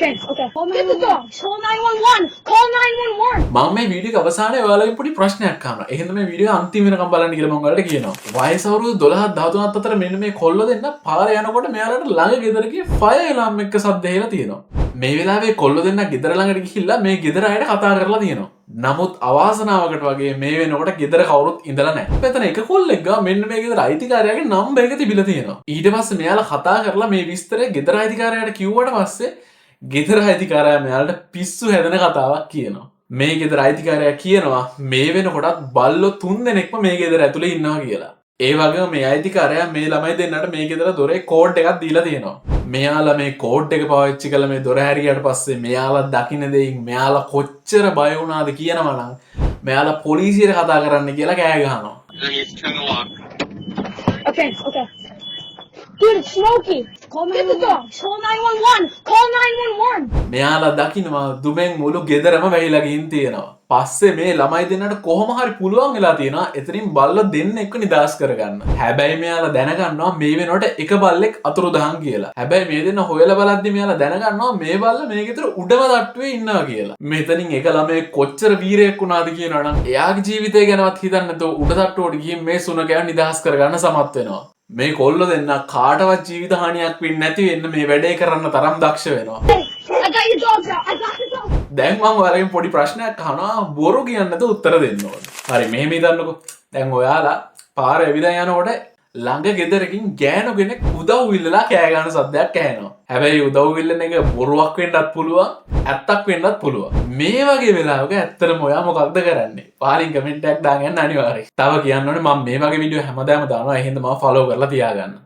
Okay, okay. Get the dog. Call 911. Call 911. මම මේ video අවසානයේ ඔයාලගෙන් පොඩි ප්‍රශ්නයක් අහනවා. එහෙනම් මේ වීඩියෝ අන්තිම වෙනකම් බලන්න කියලා මම ඔයාලට කියනවා. වයස අවුරුදු 12 13 අතර මෙන්න මේ කොල්ල දෙන්න පාරේ යනකොට මෙයාලට ළඟ ගෙදර ගිය ෆයර් ඇලාර්ම් එක සද්ද ඇහිලා තියෙනවා. මේ වෙලාවේ කොල්ල දෙන්න ගෙදර ළඟට ගිහිල්ලා මේ ගෙදර අයට කතා කරලා තියෙනවා. නමුත් අවාසනාවකට වගේ මේ වෙනකොට ගෙදර කවුරුත් ඉඳලා නැහැ. මෙතන එක කොල්ලෙක් ගා මෙන්න මේ ගෙදර අයිතිකාරයාගේ නම්බර් එක තිබිලා තියෙනවා. ඊට පස්සේ මෙයාලා කතා කරලා මේ විස්තරය ගෙදර අයිතිකාරයාට කිව්වට පස්සේ ගෙදර අයිතිකාරයා මෙයාලට පිස්සු හැදෙන කතාවක් කියනවා. මේ ගෙදර අයිතිකාරයා කියනවා මේ වෙනකොටත් බල්ලෝ 3 දෙනෙක්ම මේ ගෙදර ඇතුලේ ඉන්නවා කියලා. ඒ වගේම මේ අයිතිකාරයා මේ ළමයි දෙන්නට මේ ගෙදර දොරේ කෝඩ් එකක් දීලා තියෙනවා. මෙයාලා මේ කෝඩ් එක පාවිච්චි කරලා මේ දොර හැරියට පස්සේ මෙයාලා දකින්න දෙයින් මෙයාලා කොච්චර බය වුණාද කියනවා නම් මෙයාලා පොලිසියට කතා කරන්න කියලා කෑ ගහනවා. Okay, okay. Dude, it's Smokey. Get the dog. Call 911. Call 911. මෙයාලා දකින්නවා දුමෙන් මුළු ගෙදරම වැහිලා ගින් තියෙනවා. පස්සේ මේ ළමයි දෙන්නට කොහොම හරි පුළුවන් වෙලා තියෙනවා එතනින් බල්ලෝ දෙන්න එක්ක නිදාස් කරගන්න. හැබැයි මෙයාලා දැනගන්නවා මේ වෙනකොට එක බල්ලෙක් අතුරුදහන් කියලා. හැබැයි මේ දෙන්න හොයලා බලද්දි මෙයාලා දැනගන්නවා මේ බල්ලා මේ ගෙදර උඩම තට්ටුවේ ඉන්නවා කියලා. මෙතනින් එක ළමයෙක් කොච්චර වීරයෙක් වුණාද කියනවනම් එයාගේ ජීවිතය ගැනවත් හිතන්නේ නැතුව උඩ තට්ටුවට ගිහින් මේ සුනකයන් නිදාස් කරගන්න සමත් වෙනවා. මේ කොල්ල දෙන්න කාටවත් ජීවිත හානියක් වෙන්නේ නැති වෙන්න මේ වැඩේ කරන්න තරම් දක්ෂ වෙනවා. I got your dog now. I got your dog. දැන් මම ඔයාලගෙන් පොඩි ප්‍රශ්නයක් අහනවා බොරු කියන්නේ නැතුව උත්තර දෙන්න ඕනේ. හරි මෙහෙම හිතන්නකෝ. දැන් ඔයාලා පාර ඇවිදලා යනකොට ළඟ ගෙදරකින් ගෑනු කෙනෙක් උදව් ඉල්ලලා කෑ ගන්න සද්දයක් ඇහෙනවා. හැබැයි උදව් ඉල්ලන එක බොරුවක් වෙන්නත් පුළුවන්, ඇත්තක් වෙන්නත් පුළුවන්. මේ වගේ වෙලාවක ඇත්තටම ඔයා මොකක්ද කරන්නේ? පාලින් කමෙන්ට් එකක් දාගෙන යන්න අනිවාර්යයි. තව කියන්න ඕනේ මම මේ වගේ වීඩියෝ හැමදාම දානවා. එහෙනම් මම ෆලෝ කරලා තියාගන්න.